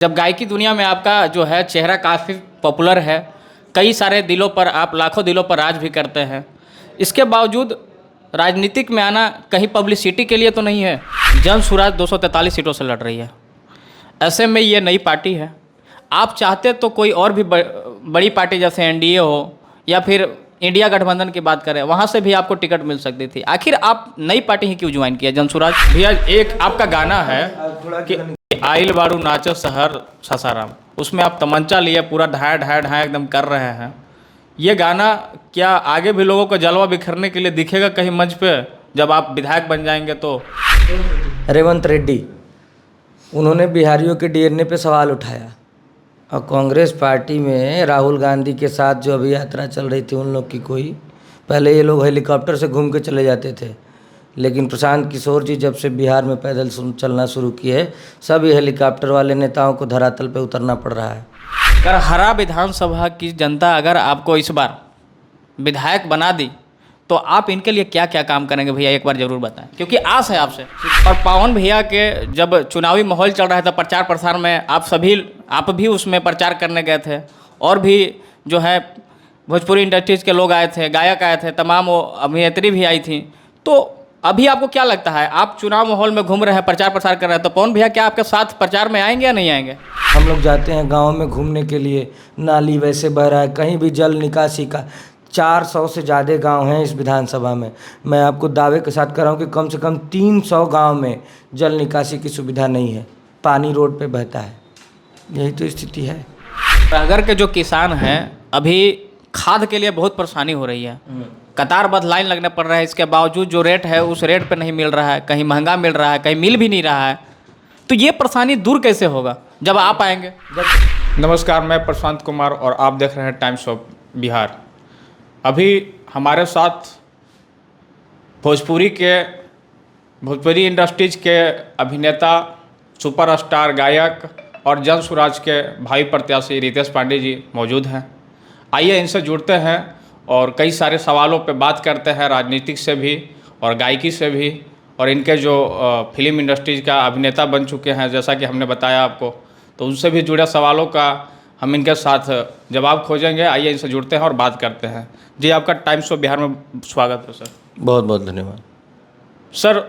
जब गायकी दुनिया में आपका जो है चेहरा काफ़ी पॉपुलर है, कई सारे दिलों पर आप लाखों दिलों पर राज भी करते हैं, इसके बावजूद राजनीतिक में आना कहीं पब्लिसिटी के लिए तो नहीं है। जन सुराज 243 सीटों से लड़ रही है। ऐसे में ये नई पार्टी है, आप चाहते तो कोई और भी बड़ी पार्टी जैसे एनडीए हो या फिर इंडिया गठबंधन की बात करें, वहाँ से भी आपको टिकट मिल सकती थी। आखिर आप नई पार्टी ही क्यों ज्वाइन किया? जनसुराज भैया, एक आपका गाना है कि आइल बारू नाचो शहर सासाराम, उसमें आप तमंचा लिए पूरा ढाया ढाया ढाया एकदम कर रहे हैं। ये गाना क्या आगे भी लोगों को जलवा बिखरने के लिए दिखेगा कहीं मंच पे जब आप विधायक बन जाएंगे तो? रेवंत रेड्डी, उन्होंने बिहारियों के डीएनए पे सवाल उठाया और कांग्रेस पार्टी में राहुल गांधी के साथ जो अभी यात्रा चल रही थी उन लोग की कोई, पहले ये लोग हेलीकॉप्टर से घूम के चले जाते थे, लेकिन प्रशांत किशोर जी जब से बिहार में पैदल चलना शुरू किए, सभी हेलीकॉप्टर वाले नेताओं को धरातल पे उतरना पड़ रहा है। अगर हरा विधानसभा की जनता अगर आपको इस बार विधायक बना दी तो आप इनके लिए क्या क्या काम करेंगे भैया, एक बार जरूर बताएं, क्योंकि आस है आपसे। और पावन भैया के जब चुनावी माहौल चल रहा था प्रचार प्रसार में, आप भी उसमें प्रचार करने गए थे, और भी जो है भोजपुरी इंडस्ट्रीज के लोग आए थे, गायक आए थे, तमाम वो अभिनेत्री भी आई थी। तो अभी आपको क्या लगता है, आप चुनाव माहौल में घूम रहे हैं, प्रचार प्रसार कर रहे हैं, तो पवन भैया क्या आपके साथ प्रचार में आएंगे या नहीं आएंगे? हम लोग जाते हैं गाँव में घूमने के लिए, नाली वैसे बह रहा है, कहीं भी जल निकासी का 400 से ज़्यादा गांव हैं इस विधानसभा में। मैं आपको दावे के साथ कर रहा हूँ कि कम से कम 300 गांव में जल निकासी की सुविधा नहीं है, पानी रोड पे बहता है। यही तो स्थिति है। अगर के जो किसान हैं अभी खाद के लिए बहुत परेशानी हो रही है, कतारबद्ध लाइन लगने पड़ रहा है, इसके बावजूद जो रेट है उस रेट पे नहीं मिल रहा है, कहीं महंगा मिल रहा है, कहीं मिल भी नहीं रहा है। तो ये परेशानी दूर कैसे होगा जब आप आएंगे? नमस्कार, मैं प्रशांत कुमार और आप देख रहे हैं टाइम्स ऑफ बिहार। अभी हमारे साथ भोजपुरी इंडस्ट्रीज के अभिनेता, सुपरस्टार गायक और जन सुराज के भाई प्रत्याशी रितेश पांडे जी मौजूद हैं। आइए इनसे जुड़ते हैं और कई सारे सवालों पे बात करते हैं, राजनीतिक से भी और गायकी से भी, और इनके जो फिल्म इंडस्ट्रीज का अभिनेता बन चुके हैं जैसा कि हमने बताया आपको, तो उनसे भी जुड़े सवालों का हम इनके साथ जवाब खोजेंगे। आइए इनसे जुड़ते हैं और बात करते हैं। जी, आपका टाइम्स ऑफ बिहार में स्वागत है सर। बहुत बहुत धन्यवाद सर।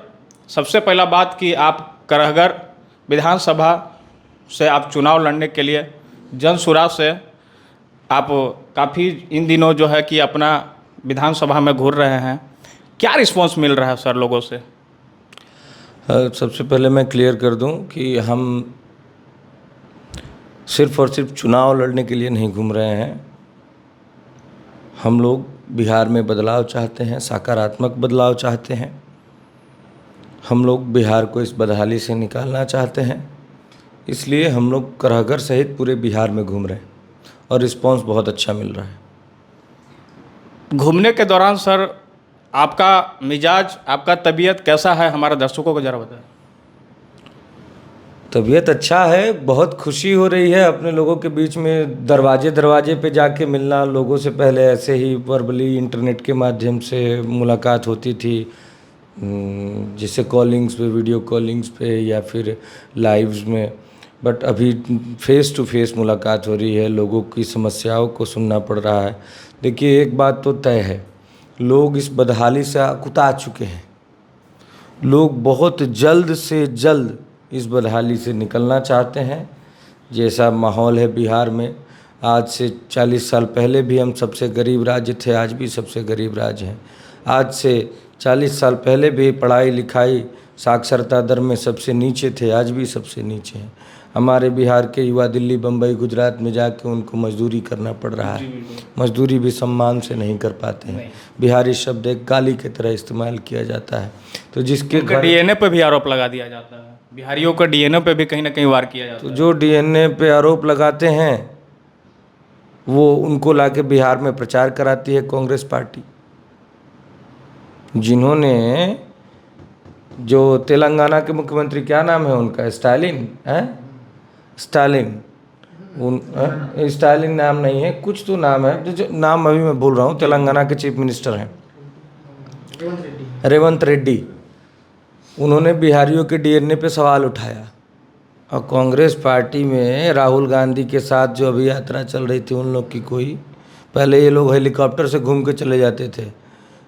सबसे पहला बात कि आप करहगर विधानसभा से आप चुनाव लड़ने के लिए जन सुराज से आप काफ़ी इन दिनों जो है कि अपना विधानसभा में घूर रहे हैं, क्या रिस्पांस मिल रहा है सर लोगों से? सबसे पहले मैं क्लियर कर दूं कि हम सिर्फ और सिर्फ चुनाव लड़ने के लिए नहीं घूम रहे हैं। हम लोग बिहार में बदलाव चाहते हैं, सकारात्मक बदलाव चाहते हैं। हम लोग बिहार को इस बदहाली से निकालना चाहते हैं, इसलिए हम लोग करहगर सहित पूरे बिहार में घूम रहे हैं और रिस्पांस बहुत अच्छा मिल रहा है। घूमने के दौरान सर आपका मिजाज, आपका तबीयत कैसा है, हमारे दर्शकों को ज़रा बताएं। तबीयत अच्छा है, बहुत खुशी हो रही है अपने लोगों के बीच में दरवाजे पे जाके मिलना। लोगों से पहले ऐसे ही वर्बली इंटरनेट के माध्यम से मुलाकात होती थी, जैसे कॉलिंग्स पे, वीडियो कॉलिंग्स पे या फिर लाइव्स में, बट अभी फेस टू फेस मुलाकात हो रही है। लोगों की समस्याओं को सुनना पड़ रहा है। देखिए, एक बात तो तय है, लोग इस बदहाली से कुता चुके हैं। लोग बहुत जल्द से जल्द इस बदहाली से निकलना चाहते हैं। जैसा माहौल है बिहार में, आज से 40 साल पहले भी हम सबसे गरीब राज्य थे, आज भी सबसे गरीब राज्य हैं। आज से 40 साल पहले भी पढ़ाई लिखाई साक्षरता दर में सबसे नीचे थे, आज भी सबसे नीचे हैं। हमारे बिहार के युवा दिल्ली, बम्बई, गुजरात में जाके उनको मजदूरी करना पड़ रहा है। मजदूरी भी सम्मान से नहीं कर पाते हैं। बिहारी शब्द एक गाली की तरह इस्तेमाल किया जाता है। तो जिसके डीएनए पे भी आरोप लगा दिया जाता है, बिहारियों का डीएनए पे भी कहीं ना कहीं वार किया जाता है। तो जो डीएनए पे आरोप लगाते हैं वो उनको लाके बिहार में प्रचार कराती है कांग्रेस पार्टी। जिन्होंने, जो तेलंगाना के मुख्यमंत्री, क्या नाम है उनका, स्टालिन स्टालिन नाम नहीं है, कुछ तो नाम है, जो नाम अभी मैं बोल रहा हूँ, तेलंगाना के चीफ मिनिस्टर हैं रेवंत रेड्डी। उन्होंने बिहारियों के डीएनए पे सवाल उठाया और कांग्रेस पार्टी में राहुल गांधी के साथ जो अभी यात्रा चल रही थी उन लोग की कोई, पहले ये लोग हेलीकॉप्टर से घूम के चले जाते थे,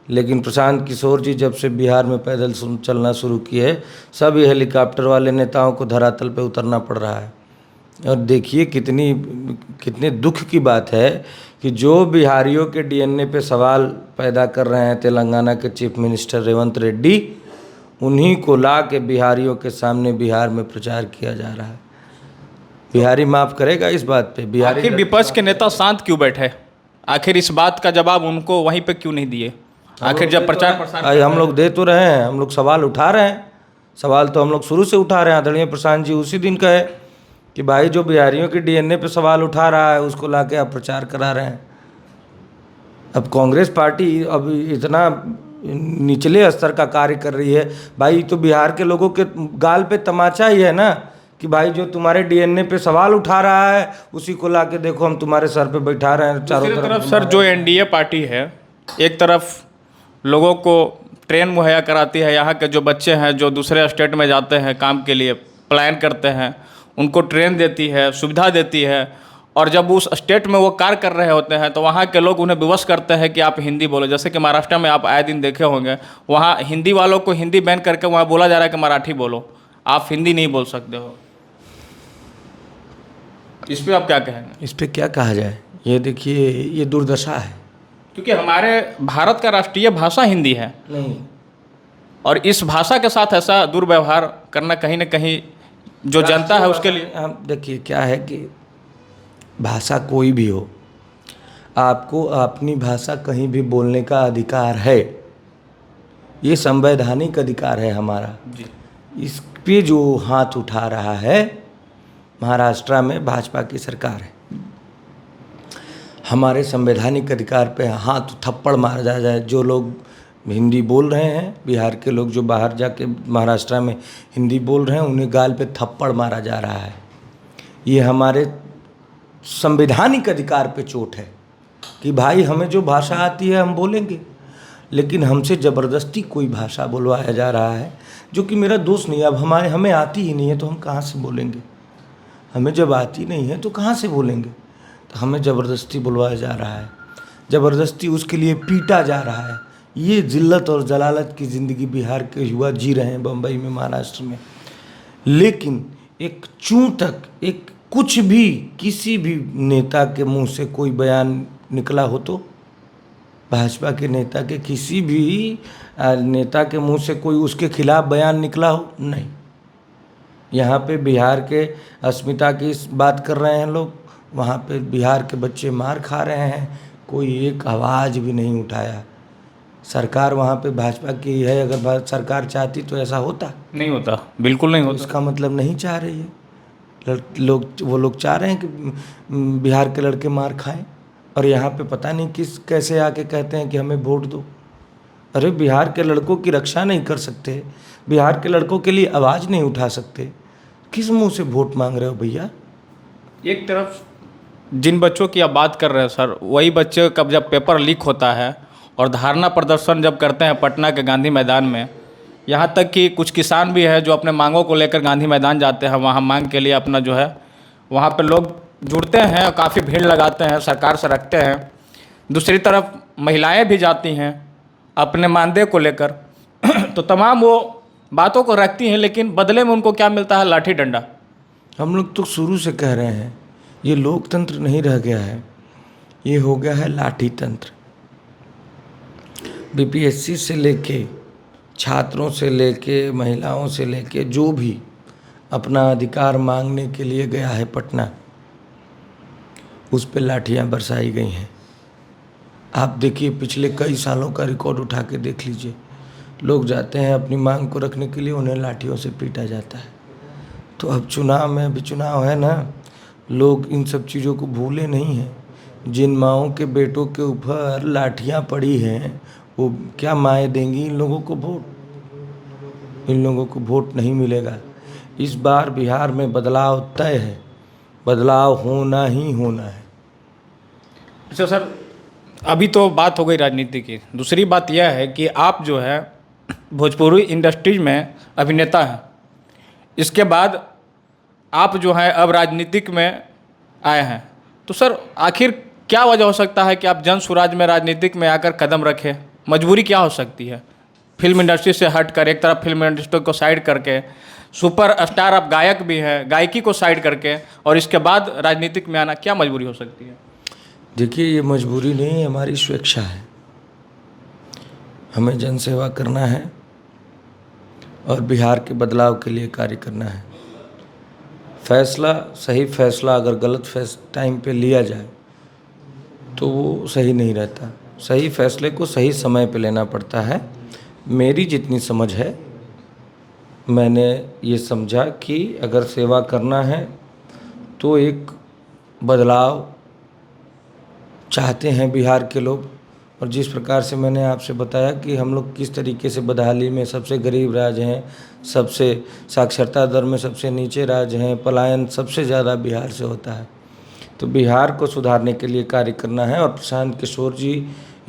लेकिन प्रशांत किशोर जी जब से बिहार में पैदल चलना शुरू किए, सब ये हेलीकॉप्टर वाले नेताओं को धरातल पे उतरना पड़ रहा है। और देखिए कितने दुख की बात है कि जो बिहारियों के डीएनए पे सवाल पैदा कर रहे हैं तेलंगाना के चीफ मिनिस्टर रेवंत रेड्डी, उन्हीं को ला के बिहारियों के सामने बिहार में प्रचार किया जा रहा है। बिहारी माफ़ करेगा इस बात पे? बिहारी आखिर विपक्ष के नेता शांत क्यों बैठे? आखिर इस बात का जवाब उनको वहीं पे क्यों नहीं दिए? आखिर जब प्रचार प्रसार हम लोग दे तो रहे हैं, हम लोग सवाल उठा रहे हैं, सवाल तो हम लोग शुरू से उठा रहे हैं। आदरणीय प्रशांत जी उसी दिन कहे कि भाई जो बिहारियों के डीएनए पे सवाल उठा रहा है उसको ला के आप प्रचार करा रहे हैं। अब कांग्रेस पार्टी अब इतना निचले स्तर का कार्य कर रही है, भाई तो बिहार के लोगों के गाल पे तमाचा ही है ना कि भाई जो तुम्हारे डीएनए पे सवाल उठा रहा है उसी को ला के देखो हम तुम्हारे सर पे बैठा रहे हैं चारों तरफ। सर जो एनडीए पार्टी है, एक तरफ लोगों को ट्रेन मुहैया कराती है, यहाँ के जो बच्चे हैं जो दूसरे स्टेट में जाते हैं काम के लिए प्लान करते हैं, उनको ट्रेन देती है, सुविधा देती है, और जब उस स्टेट में वो कार्य कर रहे होते हैं तो वहाँ के लोग उन्हें विवश करते हैं कि आप हिंदी बोलो। जैसे कि महाराष्ट्र में आप आए दिन देखे होंगे, वहाँ हिंदी वालों को हिंदी बैन करके वहाँ बोला जा रहा है कि मराठी बोलो, आप हिंदी नहीं बोल सकते हो। इस पर आप क्या कहेंगे? इस पर क्या कहा जाए? ये देखिए ये दुर्दशा है, क्योंकि हमारे भारत का राष्ट्रीय भाषा हिंदी है नहीं, और इस भाषा के साथ ऐसा दुर्व्यवहार करना कहीं ना कहीं जो जनता है उसके लिए। हम देखिए क्या है कि भाषा कोई भी हो, आपको अपनी भाषा कहीं भी बोलने का अधिकार है, ये संवैधानिक अधिकार है हमारा जी। इस पे जो हाथ उठा रहा है महाराष्ट्र में भाजपा की सरकार है। हमारे संवैधानिक अधिकार पे हाथ थप्पड़ मारा जा जाए। जो लोग हिंदी बोल रहे हैं, बिहार के लोग जो बाहर जाके महाराष्ट्र में हिंदी बोल रहे हैं, उन्हें गाल पे थप्पड़ मारा जा रहा है। ये हमारे संवैधानिक अधिकार पे चोट है कि भाई हमें जो भाषा आती है हम बोलेंगे, लेकिन हमसे ज़बरदस्ती कोई भाषा बुलवाया जा रहा है, जो कि मेरा दोस्त नहीं। अब हमें आती ही नहीं है तो हम कहाँ से बोलेंगे? हमें जब आती नहीं है तो कहाँ से बोलेंगे? तो हमें ज़बरदस्ती बुलवाया जा रहा है, ज़बरदस्ती उसके लिए पीटा जा रहा है। ये जिल्लत और जलालत की ज़िंदगी बिहार के युवा जी रहे हैं, बम्बई में, महाराष्ट्र में। लेकिन एक चूं तक एक कुछ भी किसी भी नेता के मुंह से कोई बयान निकला हो तो, भाजपा के नेता के किसी भी नेता के मुंह से कोई उसके खिलाफ बयान निकला हो? नहीं। यहाँ पे बिहार के अस्मिता की बात कर रहे हैं लोग, वहाँ पे बिहार के बच्चे मार खा रहे हैं, कोई एक आवाज़ भी नहीं उठाया। सरकार वहाँ पे भाजपा की है, अगर सरकार चाहती तो ऐसा होता? नहीं होता, बिल्कुल नहीं होता। इसका मतलब नहीं चाह रही है वो लोग चाह रहे हैं कि बिहार के लड़के मार खाएं, और यहाँ पे पता नहीं कैसे आके कहते हैं कि हमें वोट दो। अरे बिहार के लड़कों की रक्षा नहीं कर सकते, बिहार के लड़कों के लिए आवाज़ नहीं उठा सकते, किस मुंह से वोट मांग रहे हो भैया? एक तरफ जिन बच्चों की आप बात कर रहे हैं सर, वही बच्चे का जब पेपर लीक होता है और धारणा प्रदर्शन जब करते हैं पटना के गांधी मैदान में, यहाँ तक कि कुछ किसान भी है जो अपने मांगों को लेकर गांधी मैदान जाते हैं, वहाँ मांग के लिए अपना जो है वहाँ पे लोग जुड़ते हैं और काफ़ी भीड़ लगाते हैं, सरकार से रखते हैं। दूसरी तरफ महिलाएं भी जाती हैं अपने मानदेय को लेकर तो तमाम वो बातों को रखती हैं, लेकिन बदले में उनको क्या मिलता है? लाठी डंडा। हम लोग तो शुरू से कह रहे हैं ये लोकतंत्र नहीं रह गया है, ये हो गया है लाठी तंत्र। बीपीएससी से लेके छात्रों से लेके महिलाओं से लेके जो भी अपना अधिकार मांगने के लिए गया है पटना, उस पे लाठियां बरसाई गई हैं। आप देखिए पिछले कई सालों का रिकॉर्ड उठा के देख लीजिए, लोग जाते हैं अपनी मांग को रखने के लिए, उन्हें लाठियों से पीटा जाता है। तो अब चुनाव में, अभी चुनाव है ना, लोग इन सब चीज़ों को भूले नहीं हैं। जिन माओं के बेटों के ऊपर लाठियां पड़ी हैं, वो क्या माएँ देंगी इन लोगों को वोट? इन लोगों को वोट नहीं मिलेगा। इस बार बिहार में बदलाव तय है, बदलाव होना ही होना है। अच्छा सर, अभी तो बात हो गई राजनीति की, दूसरी बात यह है कि आप जो है भोजपुरी इंडस्ट्रीज में अभिनेता हैं। इसके बाद आप जो है अब राजनीतिक में आए हैं, तो सर आखिर क्या वजह हो सकता है कि आप जन स्वराज में राजनीतिक में आकर कदम रखें? मजबूरी क्या हो सकती है? फिल्म इंडस्ट्री से हट कर, एक तरफ फिल्म इंडस्ट्री को साइड करके, सुपर स्टार आप गायक भी हैं, गायकी को साइड करके, और इसके बाद राजनीतिक में आना, क्या मजबूरी हो सकती है? देखिए, ये मजबूरी नहीं है, हमारी स्वेच्छा है। हमें जन सेवा करना है और बिहार के बदलाव के लिए कार्य करना है। फैसला, सही फैसला अगर गलत टाइम पे लिया जाए तो वो सही नहीं रहता। सही फैसले को सही समय पे लेना पड़ता है। मेरी जितनी समझ है, मैंने ये समझा कि अगर सेवा करना है तो एक बदलाव चाहते हैं बिहार के लोग। और जिस प्रकार से मैंने आपसे बताया कि हम लोग किस तरीके से बदहाली में सबसे गरीब राज्य हैं, सबसे साक्षरता दर में सबसे नीचे राज्य हैं, पलायन सबसे ज़्यादा बिहार से होता है, तो बिहार को सुधारने के लिए कार्य करना है। और प्रशांत किशोर जी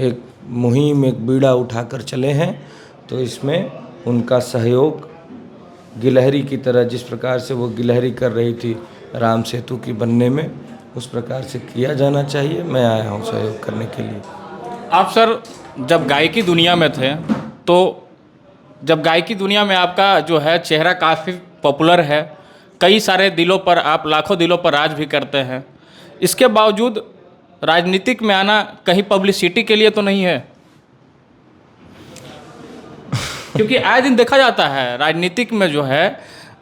एक मुहिम, एक बीड़ा उठाकर चले हैं, तो इसमें उनका सहयोग गिलहरी की तरह, जिस प्रकार से वो गिलहरी कर रही थी राम सेतु की बनने में, उस प्रकार से किया जाना चाहिए। मैं आया हूँ सहयोग करने के लिए। आप सर जब गायकी दुनिया में थे, तो जब गायकी दुनिया में आपका जो है चेहरा काफ़ी पॉपुलर है, कई सारे दिलों पर, आप लाखों दिलों पर राज भी करते हैं, इसके बावजूद राजनीतिक में आना कहीं पब्लिसिटी के लिए तो नहीं है? क्योंकि आए दिन देखा जाता है राजनीतिक में जो है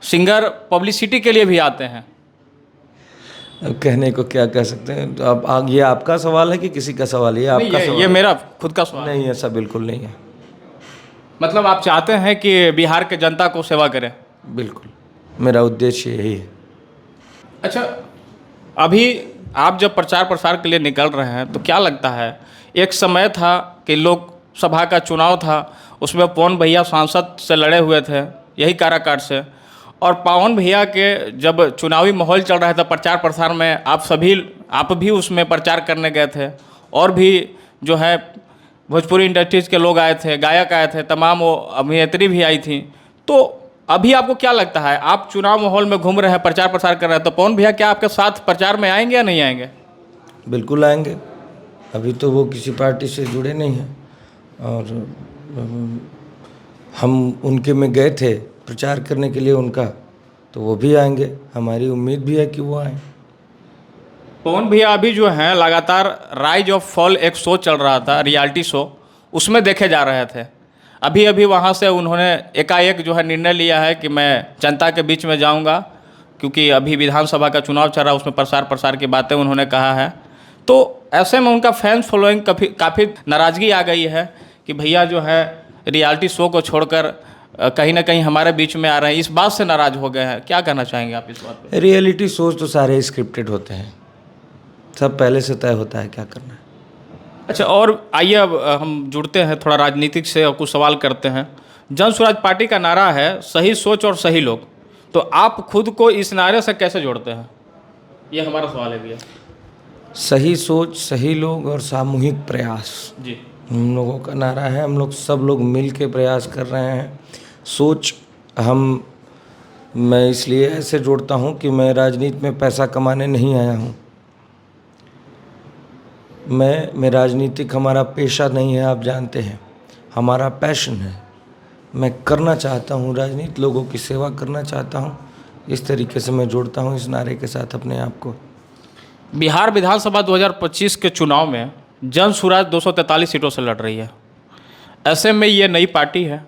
सिंगर पब्लिसिटी के लिए भी आते हैं। अब कहने को क्या कह सकते हैं। तो अब ये आपका सवाल है कि किसी का सवाल है? ये आपका सवाल? ये मेरा खुद का सवाल नहीं, ऐसा बिल्कुल नहीं है। मतलब आप चाहते हैं कि बिहार के जनता को सेवा करें? बिल्कुल, मेरा उद्देश्य यही है। अच्छा, अभी आप जब प्रचार प्रसार के लिए निकल रहे हैं, तो क्या लगता है, एक समय था कि लोकसभा का चुनाव था, उसमें पवन भैया सांसद से लड़े हुए थे, यही काराकाट से, और पवन भैया के जब चुनावी माहौल चल रहा था प्रचार प्रसार में, आप भी उसमें प्रचार करने गए थे, और भी जो है भोजपुरी इंडस्ट्रीज के लोग आए थे, गायक आए थे, तमाम वो अभिनेत्री भी आई थी। तो अभी आपको क्या लगता है, आप चुनाव माहौल में घूम रहे हैं, प्रचार प्रसार कर रहे हैं, तो पवन भैया क्या आपके साथ प्रचार में आएंगे या नहीं आएंगे? बिल्कुल आएंगे। अभी तो वो किसी पार्टी से जुड़े नहीं हैं, और हम उनके में गए थे प्रचार करने के लिए उनका, तो वो भी आएंगे। हमारी उम्मीद भी है कि वो आएँ। पवन भैया अभी जो हैं लगातार राइज ऑफ फॉल एक शो चल रहा था, रियलिटी शो, उसमें देखे जा रहे थे। अभी अभी वहाँ से उन्होंने एकाएक जो है निर्णय लिया है कि मैं जनता के बीच में जाऊँगा, क्योंकि अभी विधानसभा का चुनाव चल रहा है, उसमें प्रसार की बातें उन्होंने कहा है। तो ऐसे में उनका फैंस फॉलोइंग काफ़ी नाराज़गी आ गई है कि भैया जो है रियलिटी शो को छोड़कर कहीं ना कहीं हमारे बीच में आ रहे हैं, इस बात से नाराज़ हो गए हैं। क्या कहना चाहेंगे आप इस बात पे? रियलिटी शोज तो सारे स्क्रिप्टेड होते हैं, सब पहले से तय होता है क्या करना है। अच्छा, और आइए अब हम जुड़ते हैं थोड़ा राजनीतिक से और कुछ सवाल करते हैं। जन स्वराज पार्टी का नारा है सही सोच और सही लोग, तो आप खुद को इस नारे से कैसे जोड़ते हैं? ये हमारा सवाल है भैया। सही सोच, सही लोग और सामूहिक प्रयास जी, हम लोगों का नारा है। हम लोग सब लोग मिल के प्रयास कर रहे हैं। सोच मैं इसलिए ऐसे जोड़ता हूँ कि मैं राजनीति में पैसा कमाने नहीं आया हूँ। मैं राजनीतिक हमारा पेशा नहीं है, आप जानते हैं, हमारा पैशन है। मैं करना चाहता हूँ राजनीति, लोगों की सेवा करना चाहता हूँ। इस तरीके से मैं जोड़ता हूँ इस नारे के साथ अपने आप को। बिहार विधानसभा 2025 के चुनाव में जन स्वराज 243 सीटों से लड़ रही है। ऐसे में ये नई पार्टी है,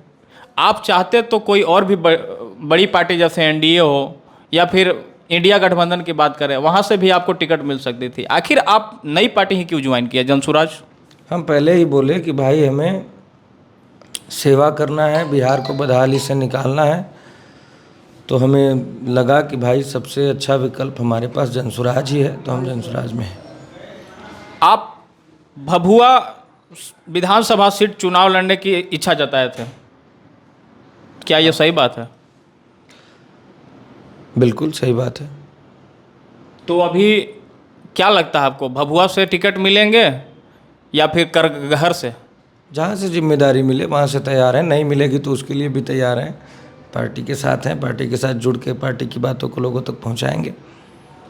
आप चाहते तो कोई और भी बड़ी पार्टी जैसे एनडीए हो या फिर इंडिया गठबंधन की बात करें, वहाँ से भी आपको टिकट मिल सकती थी। आखिर आप नई पार्टी ही क्यों ज्वाइन किया, जन स्वराज? हम पहले ही बोले कि भाई हमें सेवा करना है, बिहार को बदहाली से निकालना है, तो हमें लगा कि भाई सबसे अच्छा विकल्प हमारे पास जन स्वराज ही है, तो हम जन स्वराज में हैं। आप भभुआ विधानसभा सीट चुनाव लड़ने की इच्छा जताए थे, क्या ये सही बात है? बिल्कुल सही बात है। तो अभी क्या लगता है आपको, भभुआ से टिकट मिलेंगे या फिर करगहर से? जहाँ से जिम्मेदारी मिले वहाँ से तैयार हैं, नहीं मिलेगी तो उसके लिए भी तैयार हैं। पार्टी के साथ हैं, पार्टी के साथ जुड़ के पार्टी की बातों को लोगों तक पहुंचाएंगे।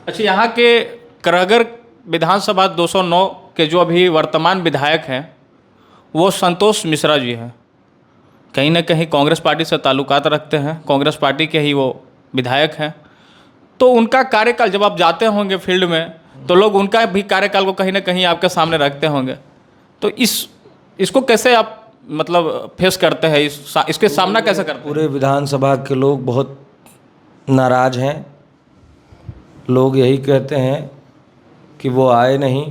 अच्छा, यहाँ के करहगर विधानसभा 209 के जो अभी वर्तमान विधायक हैं वो संतोष मिश्रा जी हैं। कहीं ना कहीं कांग्रेस पार्टी से ताल्लुकात रखते हैं, कांग्रेस पार्टी के ही वो विधायक हैं। तो उनका कार्यकाल, जब आप जाते होंगे फील्ड में, तो लोग उनका भी कार्यकाल को कहीं ना कहीं आपके सामने रखते होंगे। तो इसको कैसे आप मतलब फेस करते हैं, इसके सामना कैसे करते हैं? पूरे विधानसभा के लोग बहुत नाराज हैं। लोग यही कहते हैं कि वो आए नहीं।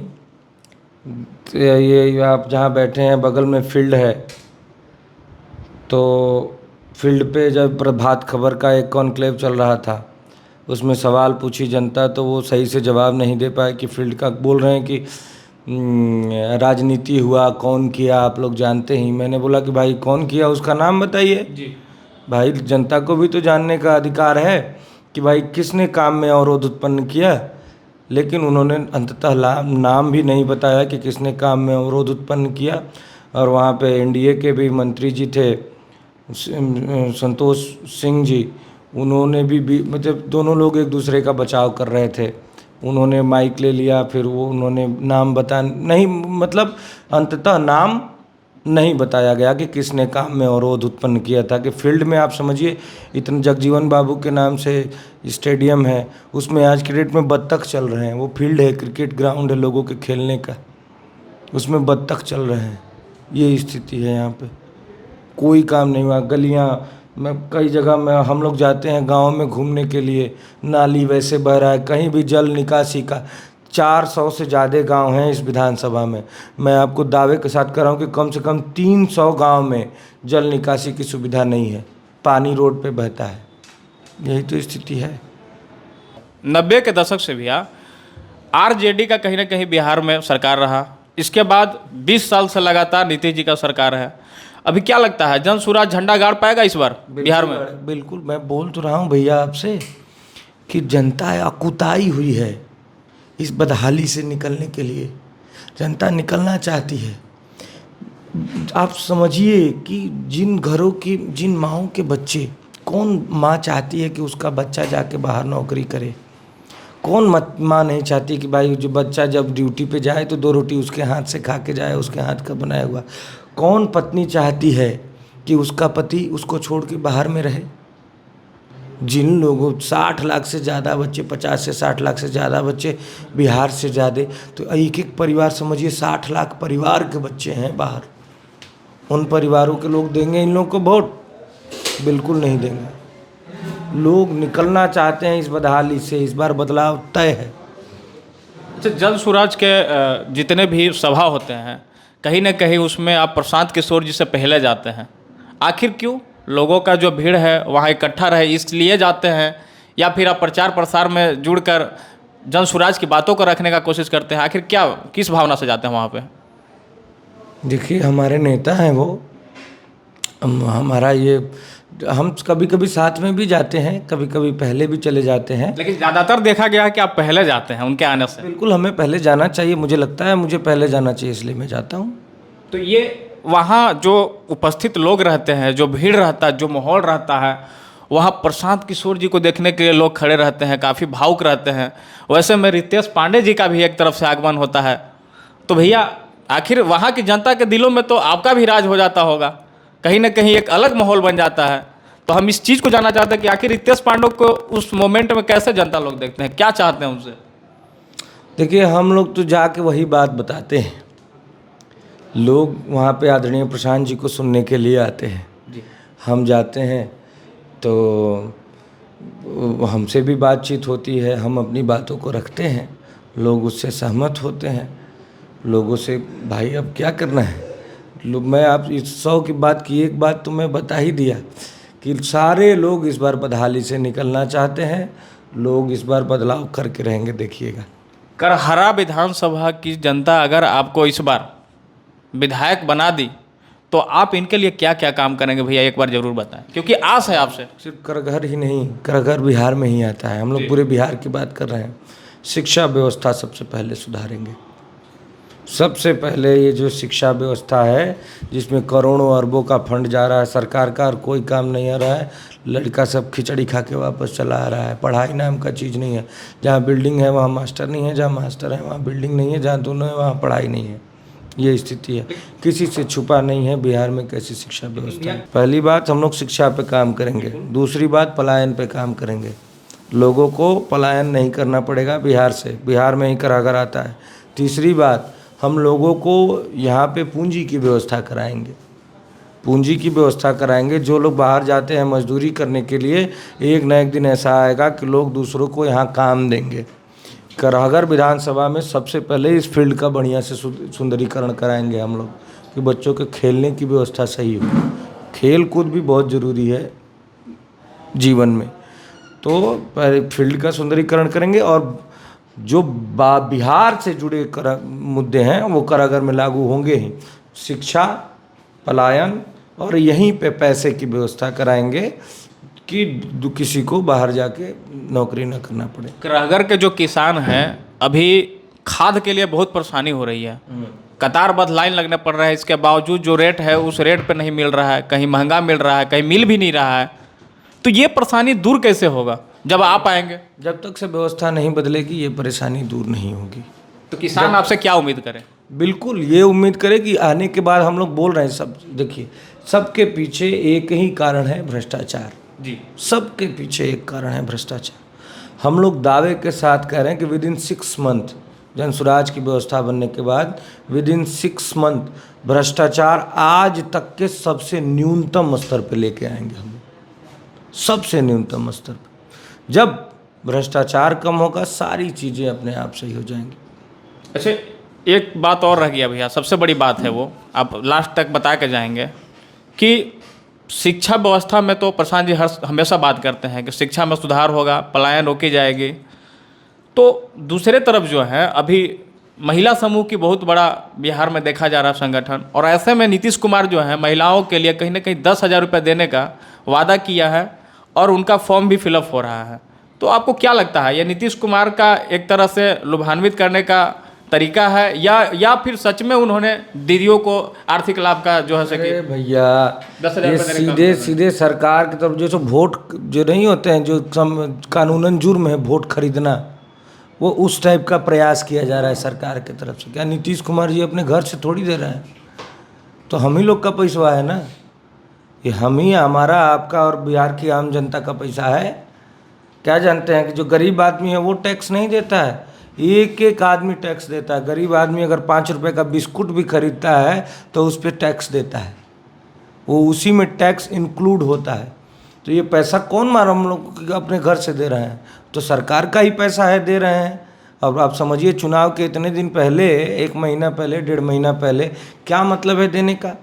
तो ये आप जहाँ बैठे हैं बगल में फील्ड है, तो फील्ड पे जब प्रभात खबर का एक कॉन्क्लेव चल रहा था, उसमें सवाल पूछी जनता, तो वो सही से जवाब नहीं दे पाए कि फील्ड का बोल रहे हैं कि राजनीति हुआ, कौन किया आप लोग जानते ही। मैंने बोला कि भाई कौन किया उसका नाम बताइए जी। भाई, जनता को भी तो जानने का अधिकार है कि भाई किसने काम में अवरोध उत्पन्न किया। लेकिन उन्होंने अंततः नाम भी नहीं बताया कि किसने काम में अवरोध उत्पन्न किया। और वहाँ पे एनडीए के भी मंत्री जी थे, संतोष सिंह जी, उन्होंने भी मतलब दोनों लोग एक दूसरे का बचाव कर रहे थे। उन्होंने माइक ले लिया, फिर वो उन्होंने नाम बता नहीं, मतलब अंततः नाम नहीं बताया गया कि किसने काम में अवरोध उत्पन्न किया था। कि फील्ड में आप समझिए, इतने जगजीवन बाबू के नाम से स्टेडियम है, उसमें आज की डेट में बत्तख चल रहे हैं। वो फील्ड है, क्रिकेट ग्राउंड है लोगों के खेलने का, उसमें बत्तख चल रहे हैं। ये स्थिति है यहाँ पे, कोई काम नहीं हुआ। गलियाँ में कई जगह में हम लोग जाते हैं गांव में घूमने के लिए, नाली वैसे बह रहा है, कहीं भी जल निकासी का 400 से ज़्यादा गांव हैं इस विधानसभा में। मैं आपको दावे के साथ कर रहा हूँ कि कम से कम 300 गांव में जल निकासी की सुविधा नहीं है, पानी रोड पे बहता है। यही तो स्थिति है। 90 के दशक से भी आरजेडी का कहीं ना कहीं बिहार में सरकार रहा। इसके बाद 20 साल से लगातार नीतीश जी का सरकार है। अभी क्या लगता है, जन स्वराज झंडा गाड़ पाएगा इस बार बिहार में? बिल्कुल, मैं बोल तो रहा हूँ भैया आपसे कि जनता अकुताई हुई है इस बदहाली से निकलने के लिए। जनता निकलना चाहती है। आप समझिए कि जिन घरों की, जिन माँओं के बच्चे, कौन माँ चाहती है कि उसका बच्चा जाके बाहर नौकरी करे? कौन माँ नहीं चाहती कि भाई जो बच्चा जब ड्यूटी पे जाए तो 2 रोटी उसके हाथ से खा के जाए, उसके हाथ का बनाया हुआ। कौन पत्नी चाहती है कि उसका पति उसको छोड़ के बाहर में रहे? जिन लोगों 60 लाख से ज़्यादा बच्चे, 50 से 60 लाख से ज़्यादा बच्चे बिहार से ज़्यादा, तो एक एक परिवार समझिए 60 लाख परिवार के बच्चे हैं बाहर। उन परिवारों के लोग देंगे इन लोगों को वोट? बिल्कुल नहीं देंगे। लोग निकलना चाहते हैं इस बदहाली से। इस बार बदलाव तय है। अच्छा, जन स्वराज के जितने भी सभा होते हैं, कहीं ना कहीं उसमें आप प्रशांत किशोर जी से पहले जाते हैं। आखिर क्यों? लोगों का जो भीड़ है वहाँ इकट्ठा रहे इसलिए जाते हैं, या फिर आप प्रचार प्रसार में जुड़कर जन स्वराज की बातों को रखने का कोशिश करते हैं? आखिर क्या, किस भावना से जाते हैं वहाँ पे? देखिए, हमारे नेता हैं वो, हमारा ये, हम कभी कभी साथ में भी जाते हैं, कभी कभी पहले भी चले जाते हैं। लेकिन ज़्यादातर देखा गया है कि आप पहले जाते हैं उनके आने से। बिल्कुल, हमें पहले जाना चाहिए। मुझे लगता है मुझे पहले जाना चाहिए, इसलिए मैं जाता हूँ। तो ये वहाँ जो उपस्थित लोग रहते हैं, जो भीड़ रहता है, जो माहौल रहता है, वहाँ प्रशांत किशोर जी को देखने के लिए लोग खड़े रहते हैं, काफ़ी भावुक रहते हैं। वैसे में रितेश पांडे जी का भी एक तरफ से आगमन होता है। तो भैया, आखिर वहाँ की जनता के दिलों में तो आपका भी राज हो जाता होगा, कहीं ना कहीं एक अलग माहौल बन जाता है। तो हम इस चीज़ को जानना चाहते हैं कि आखिर रितेश पांडे को उस मोमेंट में कैसे जनता लोग देखते हैं, क्या चाहते हैं उनसे? देखिए, हम लोग तो जाके वही बात बताते हैं। लोग वहाँ पे आदरणीय प्रशांत जी को सुनने के लिए आते हैं जी। हम जाते हैं तो हमसे भी बातचीत होती है, हम अपनी बातों को रखते हैं, लोग उससे सहमत होते हैं। लोगों से भाई अब क्या करना है, मैं आप इस 100 की बात की एक बात तो मैं बता ही दिया कि सारे लोग इस बार बदहाली से निकलना चाहते हैं। लोग इस बार बदलाव करके रहेंगे, देखिएगा। करहरा विधानसभा की जनता अगर आपको इस बार विधायक बना दी तो आप इनके लिए क्या क्या काम करेंगे भैया, एक बार जरूर बताएं, क्योंकि आस है आपसे। सिर्फ करघर ही नहीं, करघर बिहार में ही आता है। हम लोग पूरे बिहार की बात कर रहे हैं। शिक्षा व्यवस्था सबसे पहले सुधारेंगे। सबसे पहले ये जो शिक्षा व्यवस्था है जिसमें करोड़ों अरबों का फंड जा रहा है सरकार का और कोई काम नहीं आ रहा है, लड़का सब खिचड़ी खा के वापस चला आ रहा है। पढ़ाई नाम का चीज़ नहीं है। जहाँ बिल्डिंग है वहाँ मास्टर नहीं है, जहाँ मास्टर है वहाँ बिल्डिंग नहीं है, जहाँ दोनों है वहाँ पढ़ाई नहीं है। ये स्थिति है, किसी से छुपा नहीं है बिहार में कैसी शिक्षा व्यवस्था है। पहली बात हम लोग शिक्षा पे काम करेंगे, दूसरी बात पलायन पे काम करेंगे। लोगों को पलायन नहीं करना पड़ेगा बिहार से, बिहार में ही कारागार आता है। तीसरी बात, हम लोगों को यहाँ पे पूंजी की व्यवस्था कराएंगे, पूंजी की व्यवस्था कराएंगे। जो लोग बाहर जाते हैं मजदूरी करने के लिए, एक न एक दिन ऐसा आएगा कि लोग दूसरों को यहाँ काम देंगे। कारागार विधानसभा में सबसे पहले इस फील्ड का बढ़िया से सुंदरीकरण कराएंगे हम लोग कि बच्चों के खेलने की व्यवस्था सही हो। खेल कूद भी बहुत ज़रूरी है जीवन में, तो पहले फील्ड का सुंदरीकरण करेंगे और जो बिहार से जुड़े मुद्दे हैं वो कारागार में लागू होंगे ही। शिक्षा, पलायन और यहीं पे पैसे की व्यवस्था कराएंगे कि किसी को बाहर जाके नौकरी न करना पड़े। कारागार के जो किसान हैं अभी खाद के लिए बहुत परेशानी हो रही है, कतारबद्ध लाइन लगने पड़ रहा है। इसके बावजूद जो रेट है उस रेट पे नहीं मिल रहा है, कहीं महंगा मिल रहा है, कहीं मिल भी नहीं रहा है। तो ये परेशानी दूर कैसे होगा जब आप आएंगे? जब तक से व्यवस्था नहीं बदलेगी ये परेशानी दूर नहीं होगी। तो किसान आपसे क्या उम्मीद करें? बिल्कुल ये उम्मीद करें कि आने के बाद हम लोग बोल रहे हैं सब, देखिए सबके पीछे एक ही कारण है, भ्रष्टाचार जी। सबके पीछे एक कारण है भ्रष्टाचार। हम लोग दावे के साथ कह रहे हैं कि विद इन 6 मंथ जन स्वराज की व्यवस्था बनने के बाद विद इन 6 मंथ भ्रष्टाचार आज तक के सबसे न्यूनतम स्तर पर लेके आएंगे हम, सबसे न्यूनतम स्तर पर। जब भ्रष्टाचार कम होगा सारी चीज़ें अपने आप सही हो जाएंगी। अच्छा, एक बात और रह गया भैया, सबसे बड़ी बात है वो आप लास्ट तक बता के जाएंगे कि शिक्षा व्यवस्था में तो प्रशांत जी हमेशा बात करते हैं कि शिक्षा में सुधार होगा, पलायन रोकी जाएगी। तो दूसरे तरफ जो है अभी महिला समूह की बहुत बड़ा बिहार में देखा जा रहा है संगठन, और ऐसे में नीतीश कुमार जो है महिलाओं के लिए कहीं ना कहीं 10,000 रुपये देने का वादा किया है और उनका फॉर्म भी फिलअप हो रहा है। तो आपको क्या लगता है ये नीतीश कुमार का एक तरह से लुभान्वित करने का तरीका है या फिर सच में उन्होंने दीदियों को आर्थिक लाभ का जो है अरे भैया ये सीधे सरकार की तरफ जो वोट जो नहीं होते हैं, जो कानूनन जुर्म है वोट खरीदना, वो उस टाइप का प्रयास किया जा रहा है सरकार की तरफ से। क्या नीतीश कुमार जी अपने घर से थोड़ी दे रहे हैं, तो हम ही लोग का पैसा है ना, ये हम ही, हमारा, आपका और बिहार की आम जनता का पैसा है। क्या जानते हैं कि जो गरीब आदमी है वो टैक्स नहीं देता है, एक एक आदमी टैक्स देता है। गरीब आदमी अगर 5 रुपये का बिस्कुट भी खरीदता है तो उस पर टैक्स देता है, वो उसी में टैक्स इंक्लूड होता है। तो ये पैसा कौन मार हम लोग अपने घर से दे रहे हैं, तो सरकार का ही पैसा है, दे रहे हैं। अब आप समझिए चुनाव के इतने दिन पहले, 1 महीना पहले, 1.5 महीना पहले, क्या मतलब है देने का?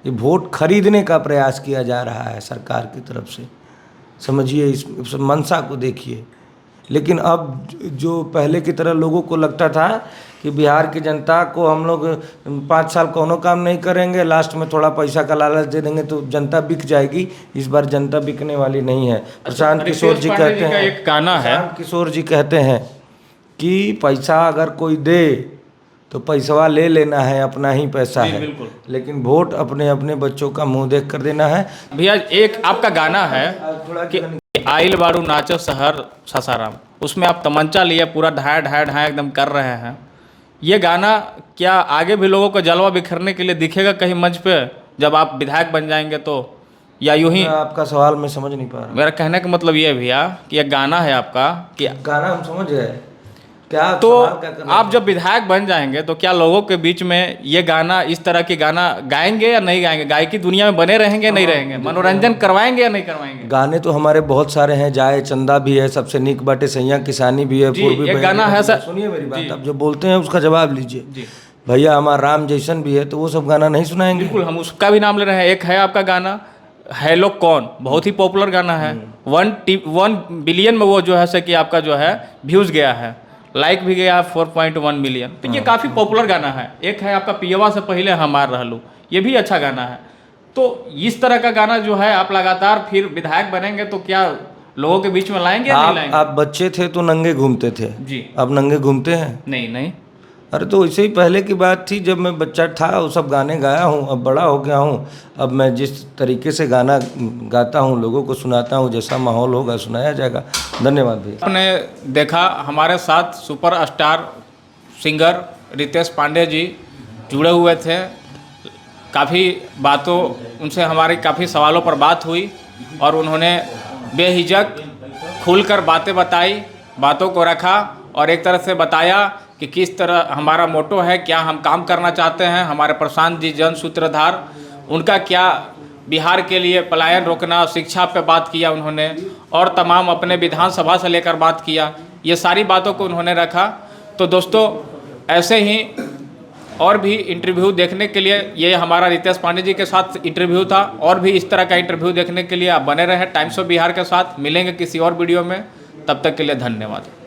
ये वोट खरीदने का प्रयास किया जा रहा है सरकार की तरफ से, समझिए इस मंशा को देखिए। लेकिन अब जो पहले की तरह लोगों को लगता था कि बिहार की जनता को हम लोग 5 साल कोनो काम नहीं करेंगे, लास्ट में थोड़ा पैसा का लालच दे देंगे तो जनता बिक जाएगी, इस बार जनता बिकने वाली नहीं है। प्रशांत किशोर जी कहते हैं, एक गाना है, प्रशांत किशोर जी कहते हैं कि पैसा अगर कोई दे तो पैसवा ले लेना है, अपना ही पैसा है, लेकिन वोट अपने अपने बच्चों का मुंह देख कर देना है। भैया एक आपका गाना है कि आइल बारू नाचो शहर सासाराम, उसमें आप तमंचा लिए पूरा ढाया ढाया ढाया एकदम कर रहे हैं। ये गाना क्या आगे भी लोगों को जलवा बिखरने के लिए दिखेगा कहीं मंच पे जब आप विधायक बन जाएंगे तो, या यूं ही? आपका सवाल मैं समझ नहीं पा रहा। मेरा कहने का मतलब ये है भैया कि ये गाना है आपका कि गाना हम समझ गए, क्या तो आप जब विधायक बन जाएंगे तो क्या लोगों के बीच में ये गाना, इस तरह के गाना गाएंगे या नहीं गाएंगे? गायकी दुनिया में बने रहेंगे या नहीं रहेंगे? मनोरंजन करवाएंगे या नहीं करवाएंगे? गाने तो हमारे बहुत सारे हैं, जाए चंदा भी है, सबसे नीक बाटे सैया किसानी भी है, पूर्वी एक गाना है सर, सुनिए मेरी बात, आप जो बोलते हैं उसका जवाब लीजिए। भैया हमारा राम जैसन भी है, तो वो सब गाना नहीं सुनाएंगे? बिल्कुल, हम उसका भी नाम ले रहे हैं। एक है आपका गाना हेलो कौन, बहुत ही पॉपुलर गाना है, 1 बिलियन में वो जो है से कि आपका जो है व्यूज़ गया है, लाइक भी गया 4.1 मिलियन। तो ये काफ़ी पॉपुलर गाना है। एक है आपका पियवा से पहले हमार रहलू, ये भी अच्छा गाना है। तो इस तरह का गाना जो है आप लगातार फिर विधायक बनेंगे तो क्या लोगों के बीच में लाएंगे या नहीं लाएंगे? आप बच्चे थे तो नंगे घूमते थे जी, अब नंगे घूमते हैं? नहीं। अरे तो इससे ही पहले की बात थी, जब मैं बच्चा था वो सब गाने गाया हूँ। अब बड़ा हो गया हूँ, अब मैं जिस तरीके से गाना गाता हूँ, लोगों को सुनाता हूँ, जैसा माहौल होगा सुनाया जाएगा। धन्यवाद भैया। आपने देखा हमारे साथ super star singer Ritesh Pandey ji जुड़े हुए थे। काफ़ी बातों उनसे हमारी काफ़ी सवालों पर बात हुई और उन्होंने बेहिचक खुलकर बातें बताई, बातों को रखा और एक तरह से बताया कि किस तरह हमारा मोटो है, क्या हम काम करना चाहते हैं। हमारे प्रशांत जी जन सूत्रधार, उनका क्या बिहार के लिए पलायन रोकना, शिक्षा पे बात किया उन्होंने और तमाम अपने विधानसभा से लेकर बात किया। ये सारी बातों को उन्होंने रखा। तो दोस्तों ऐसे ही और भी इंटरव्यू देखने के लिए, ये हमारा रितेश पांडे जी के साथ इंटरव्यू था, और भी इस तरह का इंटरव्यू देखने के लिए आप बने रहें टाइम्स ऑफ बिहार के साथ। मिलेंगे किसी और वीडियो में, तब तक के लिए धन्यवाद।